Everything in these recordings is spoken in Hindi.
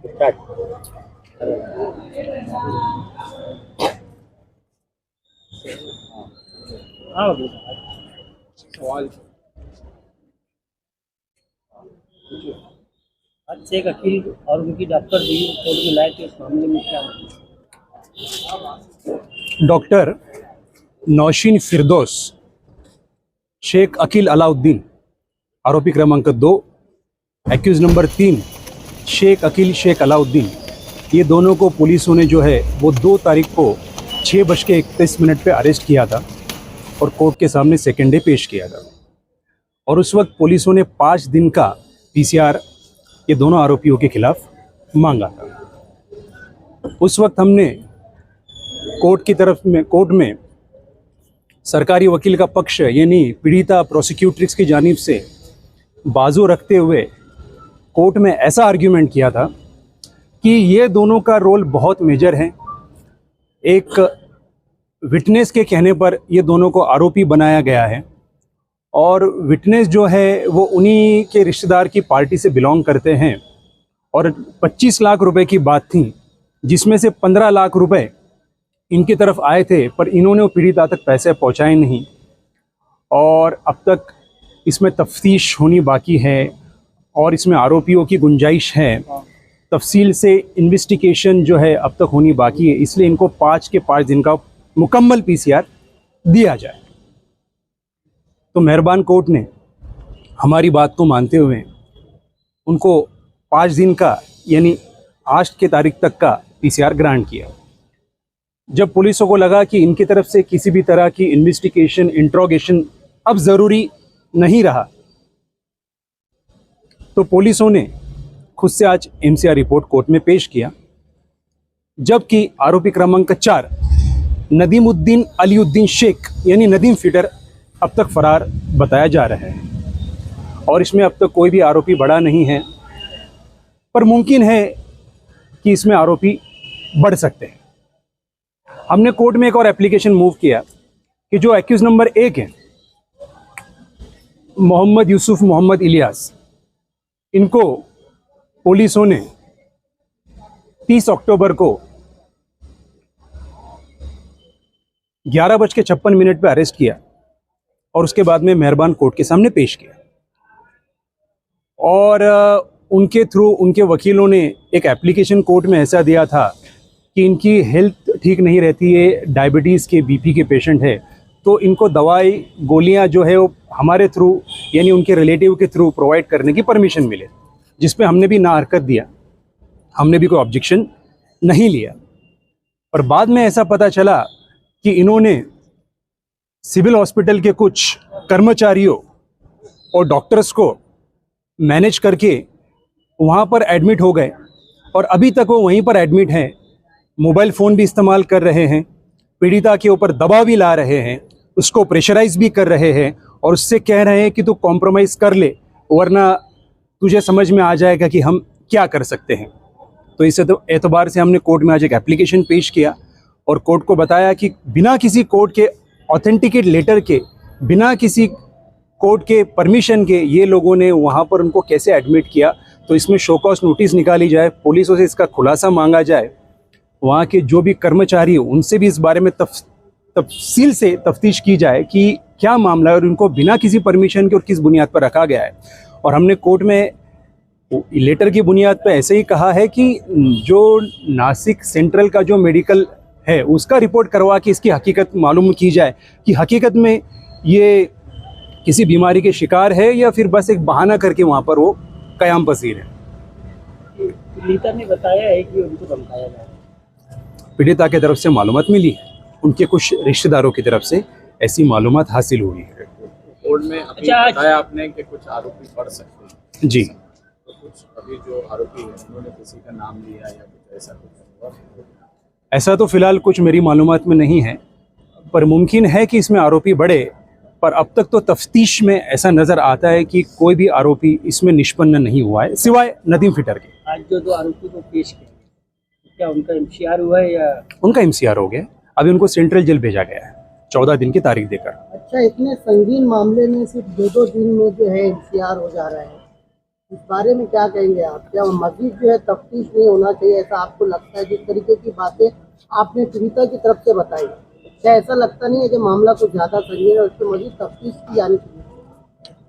स्टार्ट। हाँ सवाल आज से एक वकील और उनकी डॉक्टर भी कोर्ट में लाए थे, इस मामले में क्या डॉक्टर नौशीन फिरदौस शेख अकील अलाउद्दीन आरोपी क्रमांक 2, एक्यूज नंबर 3 शेख अकील शेख अलाउद्दीन, ये दोनों को पुलिसों ने जो है वो 2 तारीख को 6:31 पे अरेस्ट किया था और कोर्ट के सामने सेकेंड डे पेश किया था। और उस वक्त पुलिसों ने 5 दिन का पीसीआर ये दोनों आरोपियों के खिलाफ मांगा था। उस वक्त हमने कोर्ट में सरकारी वकील का पक्ष यानी पीड़िता प्रोसिक्यूट्रिक्स की जानिब से बाजू रखते हुए कोर्ट में ऐसा आर्ग्यूमेंट किया था कि ये दोनों का रोल बहुत मेजर है। एक विटनेस के कहने पर ये दोनों को आरोपी बनाया गया है और विटनेस जो है वो उन्हीं के रिश्तेदार की पार्टी से बिलोंग करते हैं और 25 लाख रुपए की बात थी, जिसमें से 15 लाख रुपए इनकी तरफ आए थे, पर इन्होंने वो पीड़िता तक पैसे पहुंचाए नहीं और अब तक इसमें तफ्तीश होनी बाकी है और इसमें आरोपियों की गुंजाइश है। तफसील से इन्वेस्टिगेशन जो है अब तक होनी बाकी है, इसलिए इनको 5 के 5 दिन का मुकम्मल पीसीआर दिया जाए। तो मेहरबान कोर्ट ने हमारी बात को मानते हुए उनको 5 दिन का यानी आज की तारीख तक का पीसीआर ग्रांट किया। जब पुलिसों को लगा कि इनकी तरफ से किसी भी तरह की इन्वेस्टिगेशन इंट्रोगेशन अब ज़रूरी नहीं रहा, तो पुलिसों ने खुद से आज एमसीआर रिपोर्ट कोर्ट में पेश किया, जबकि आरोपी क्रमांक 4 नदीमुद्दीन अलीउद्दीन शेख यानी नदीम फिटर अब तक फरार बताया जा रहा है और इसमें अब तक कोई भी आरोपी बड़ा नहीं है, पर मुमकिन है कि इसमें आरोपी बढ़ सकते हैं। हमने कोर्ट में एक और एप्लीकेशन मूव किया कि जो एक्यूज नंबर 1 है मोहम्मद यूसुफ मोहम्मद इलियास, इनको पुलिसों ने 30 अक्टूबर को 11:56 पे अरेस्ट किया और उसके बाद में मेहरबान कोर्ट के सामने पेश किया और उनके थ्रू उनके वकीलों ने एक एप्लीकेशन कोर्ट में ऐसा दिया था कि इनकी हेल्थ ठीक नहीं रहती है, डायबिटीज़ के बीपी के पेशेंट है, तो इनको दवाई गोलियां जो है वो हमारे थ्रू यानी उनके रिलेटिव के थ्रू प्रोवाइड करने की परमिशन मिले, जिस पे हमने भी ना हरकत दिया, हमने भी कोई ऑब्जेक्शन नहीं लिया। पर बाद में ऐसा पता चला कि इन्होंने सिविल हॉस्पिटल के कुछ कर्मचारियों और डॉक्टर्स को मैनेज करके वहाँ पर एडमिट हो गए और अभी तक वो वहीं पर एडमिट हैं। मोबाइल फ़ोन भी इस्तेमाल कर रहे हैं, पीड़िता के ऊपर दबाव भी ला रहे हैं, उसको प्रेशराइज भी कर रहे हैं और उससे कह रहे हैं कि तू कॉम्प्रोमाइज़ कर ले वरना तुझे समझ में आ जाएगा कि हम क्या कर सकते हैं। तो इस एतबार से हमने कोर्ट में आज एक एप्लीकेशन पेश किया और कोर्ट को बताया कि बिना किसी कोर्ट के ऑथेंटिकेट लेटर के, बिना किसी कोर्ट के परमिशन के ये लोगों ने वहाँ पर उनको कैसे एडमिट किया, तो इसमें शो कॉज नोटिस निकाली जाए, पुलिसों से इसका खुलासा मांगा जाए, वहाँ के जो भी कर्मचारी हो उनसे भी इस बारे में तफसील से तफ्तीश की जाए कि क्या मामला है और उनको बिना किसी परमिशन के और किस बुनियाद पर रखा गया है। और हमने कोर्ट में लेटर की बुनियाद पर ऐसे ही कहा है कि जो नासिक सेंट्रल का जो मेडिकल है उसका रिपोर्ट करवा के इसकी हकीकत मालूम की जाए कि हकीकत में ये किसी बीमारी के शिकार है या फिर बस एक बहाना करके वहाँ पर वो क़याम पसीर है। पीड़िता ने बताया है कि उनको धमकाया गया, पीड़िता की तरफ से मालूमात मिली है, उनके कुछ रिश्तेदारों की तरफ से ऐसी मालूमात हासिल हुई है। कोर्ट में अभी बताया आपने कि कुछ आरोपी बढ़ सकते हैं। जी, तो कुछ अभी जो आरोपी है उन्होंने किसी का नाम लिया या कुछ ऐसा कुछ? ऐसा तो फिलहाल कुछ मेरी मालूमात में नहीं है, पर मुमकिन है कि इसमें आरोपी बढ़े, पर अब तक तो तफ्तीश में ऐसा नज़र आता है कि कोई भी आरोपी इसमें निष्पन्न नहीं हुआ है सिवाय नदीम फिटर के। आज जो 2 आरोपी को पेश किया, क्या उनका एमसीआर हुआ है या? उनका एमसीआर हो गया, अभी उनको सेंट्रल जेल भेजा गया है 14 दिन की तारीख देकर। अच्छा, इतने संगीन मामले में सिर्फ 2-2 दिन में जो है एमसीआर हो जा रहा है, इस बारे में क्या कहेंगे आप? क्या मजीद जो है तफ्तीश नहीं होना चाहिए, ऐसा आपको लगता है? जिस तरीके की बातें आपने पीड़िता की तरफ से बताई, क्या ऐसा लगता नहीं है कि मामला कुछ ज़्यादा संगीन है और उस पर मजीद तफ्तीश की जानी चाहिए?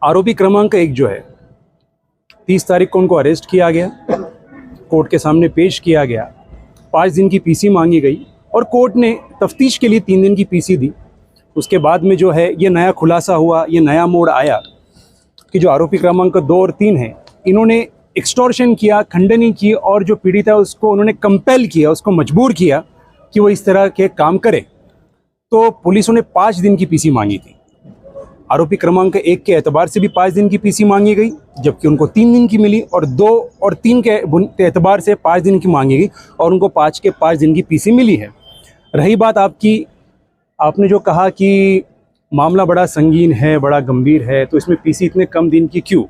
आरोपी क्रमांक 1 जो है 30 तारीख को उनको अरेस्ट किया गया, कोर्ट के सामने पेश किया गया, 5 दिन की पीसी मांगी गई और कोर्ट ने तफ्तीश के लिए 3 दिन की पीसी दी। उसके बाद में जो है ये नया खुलासा हुआ, ये नया मोड़ आया कि जो आरोपी क्रमांक 2 और 3 हैं, इन्होंने एक्सटॉर्शन किया, खंडनी की और जो पीड़ित है उसको उन्होंने कंपेल किया, उसको मजबूर किया कि वो इस तरह के काम करे। तो पुलिस ने 5 दिन की पीसी मांगी थी। आरोपी क्रमांक 1 के एतबार से भी 5 दिन की पीसी मांगी गई, जबकि उनको 3 दिन की मिली, और 2 और 3 के एतबार से 5 दिन की मांगी गई और उनको 5 के 5 दिन की पीसी मिली है। रही बात आपने जो कहा कि मामला बड़ा संगीन है, बड़ा गंभीर है, तो इसमें पीसी इतने कम दिन की क्यों?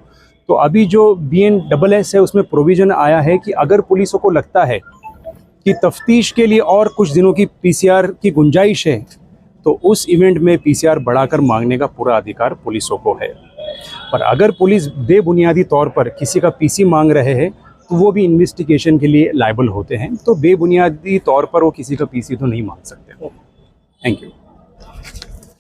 तो अभी जो BNSS है उसमें प्रोविज़न आया है कि अगर पुलिसों को लगता है कि तफ्तीश के लिए और कुछ दिनों की PCR की गुंजाइश है, तो उस इवेंट में PCR बढ़ाकर मांगने का पूरा अधिकार पुलिसों को है। पर अगर पुलिस बेबुनियादी तौर पर किसी का PC मांग रहे हैं तो वो भी इन्वेस्टिगेशन के लिए लायबल होते हैं, तो बेबुनियादी तौर पर वो किसी का PC तो नहीं मांग सकते। Thank you.